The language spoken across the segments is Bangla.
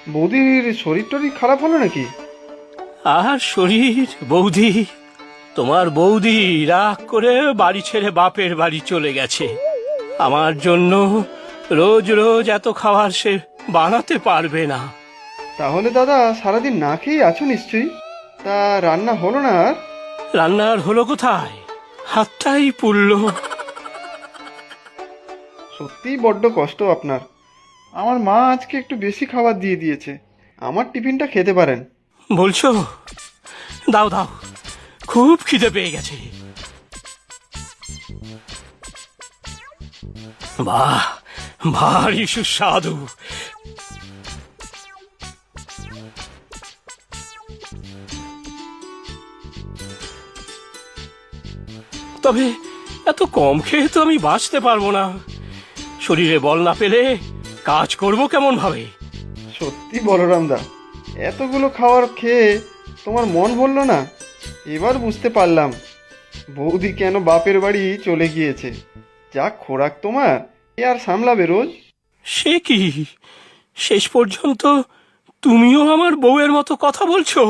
বৌদির শরীর টরীর খারাপ হলো নাকি? আর শরীর বৌদি, তোমার বৌদি রাগ করে বাড়ি ছেড়ে বাপের বাড়ি চলে গেছে। আমার জন্য রোজ রোজ এত খাবার সে বানাতে পারবে না। তাহলে দাদা সারাদিন না খেয়েই আছো নিশ্চয়ই? তা রান্না হলো না আর? রান্নার হলো কোথায়, হাতটাই পুড়ল। সত্যিই বড্ড কষ্ট আপনার। আমার মা আজকে একটু বেশি খাবার দিয়ে দিয়েছে, আমার টিফিনটা খেতে পারেন। বলছো? দাও দাও, খুব খিদে পেয়ে গেছে। বাহ, ভারী সুস্বাদু। তবে এত কম খেয়ে তো আমি বাঁচতে পারবো না। শরীরে বল না পেলে কাজ করব কেমন ভাবে? সত্যি বলরাম দা, এতগুলো খাবার খেয়ে তোমার মন ভরলো না? এবার বুঝতে পারলাম বৌদি কেন বাপের বাড়ি চলে গিয়েছে। যা খোরাক তোমার, এ আর সামলাবে রোজ? সে কি, শেষ পর্যন্ত তুমিও আমার বউয়ের মতো কথা বলছো?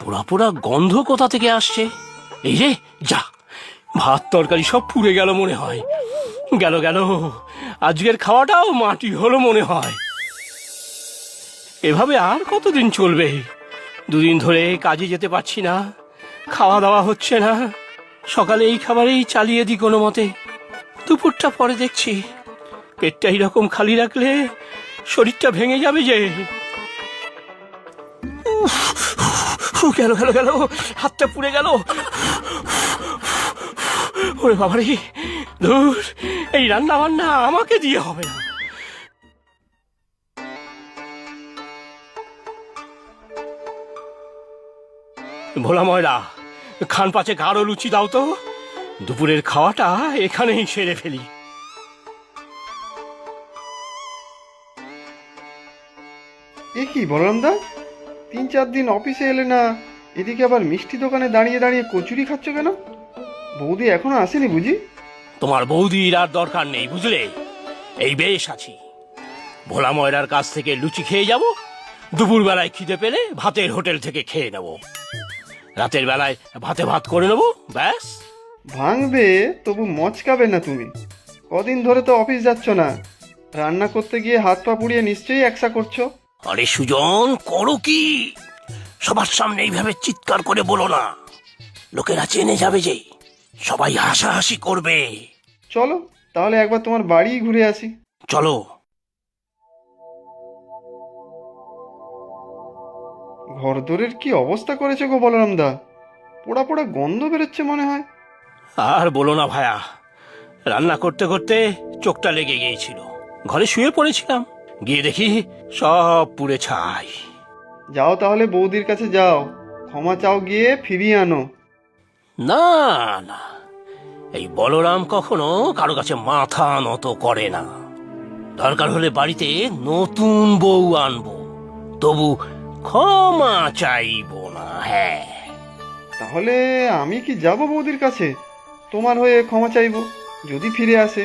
পোড়া পোড়া গন্ধ কোথা থেকে আসছে? এই রে, যা, ভাত তরকারি সব পুড়ে গেল মনে হয়। গেল গেল, আজকের খাওয়াটাও মাটি হলো মনে হয়। এভাবে আর কতদিন চলবে? দুদিন ধরে কাজে যেতে পারছি না, খাওয়া দাওয়া হচ্ছে না। সকালে এই খাবারেই চালিয়ে দিই কোনো মতে। দুপুরটা পরে দেখছি। পেটটা এইরকম খালি রাখলে শরীরটা ভেঙে যাবে যে। গেল গেল গেল, হাতটা পুড়ে গেল। ওরে বাবারে, ধুর, এই রান্না বান্না আমাকে দিয়ে হবে না। ভোলা ময়রা, খান পাচে আরো লুচি দাও তো। দুপুরের খাওয়াটা এখানেই সেরে ফেলি। এ কি বলরাম দা, 3-4 দিন অফিসে এলে না, এদিকে আবার মিষ্টি দোকানে দাঁড়িয়ে দাঁড়িয়ে কচুরি খাচ্ছ কেন? বৌদি এখনো আসেনি বুঝি? তোমার বৌদির আর দরকার নেই বুঝলে। এই বেশ আছি। ভোলা ময়রার কাছ থেকে লুচি খেয়ে যাব, দুপুর বেলায় খিদে পেলে ভাতের হোটেল থেকে খেয়ে নেব, রাতের বেলায় ভাতে ভাত করে নেব, ব্যাস। ভাঙবে তবু মচকাবে না তুমি। কদিন ধরে তো অফিস যাচ্ছ না, রান্না করতে গিয়ে হাত পা পুড়িয়ে নিশ্চয়ই একসা করছো। আরে সুজন, করো কি? সবার সামনে এইভাবে চিৎকার করে বলো না, লোকেরা চেনে যাবে যে, সবাই হাসাহাসি করবে। চলো তাহলে একবার তোমার বাড়ি ঘুরে আসি। চলো। ঘরদোরের কি অবস্থা করেছে গো বলরাম দা, পোড়া পোড়া গন্ধ বেরোচ্ছে মনে হয়। আর বলো না ভায়া, রান্না করতে করতে চোখটা লেগে গিয়েছিল। ঘরে শুয়ে পড়েছিলাম, গিয়ে দেখি সব পুড়ে ছাই। যাও তাহলে বৌদির কাছে যাও, ক্ষমা চাও, গিয়ে ফিরিয়ে আনো। না না, এই বলরাম কখনো কারো কাছে মাথা নত করে না। দরকার হলে বাড়িতে নতুন বউ আনবো, তবু ক্ষমা চাইবো না। হ্যাঁ, তাহলে আমি কি যাব বৌদির কাছে তোমার হয়ে ক্ষমা চাইবো, যদি ফিরে আসে?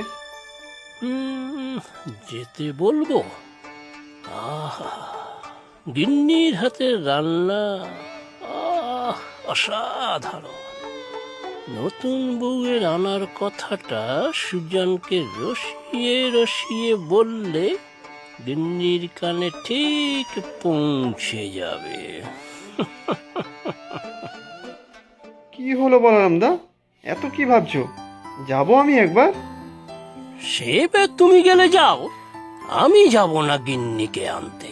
যেতে বলবো? আহা, গিন্নির হাতের রান্না, অসাধারণ। নতুন বউয়ের আনার কথাটা সুজানকে রসিয়ে রসিয়ে বললে গিন্নির কানে ঠিক পৌঁছে যাবে। কি হলো বলরাম দা, এত কি ভাবছো? যাবো আমি একবার। সে তুমি গেলে যাও, আমি যাব না গিন্নিকে আনতে।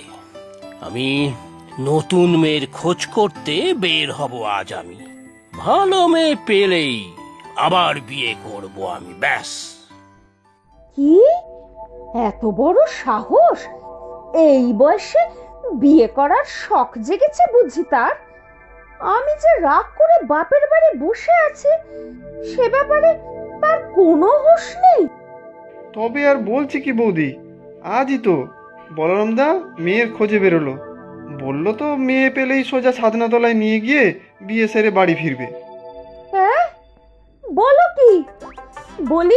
আমি নতুন মেয়ের খোঁজ করতে বের হব আজ। আমি ভালো মেয়ে পেলেই আবার বিয়ে করব আমি, ব্যাস। কি এত বড় সাহস! এই বয়সে বিয়ে করার শখ জেগেছে বুঝি তার? আমি যে রাগ করে বাপের বাড়ি বসে আছি, সে ব্যাপারে তার কোনো হুঁশ নেই। তবে আর বলছি কি বৌদি, আজই তো বলরাম দা মেয়ের খোঁজে বেরোলো। বললো তো মেয়ে পেলেই সোজা ছাদনাতলায় নিয়ে গিয়ে বিয়ে সেরে বাড়ি ফিরবে। হ্যাঁ, বলো কি? বলি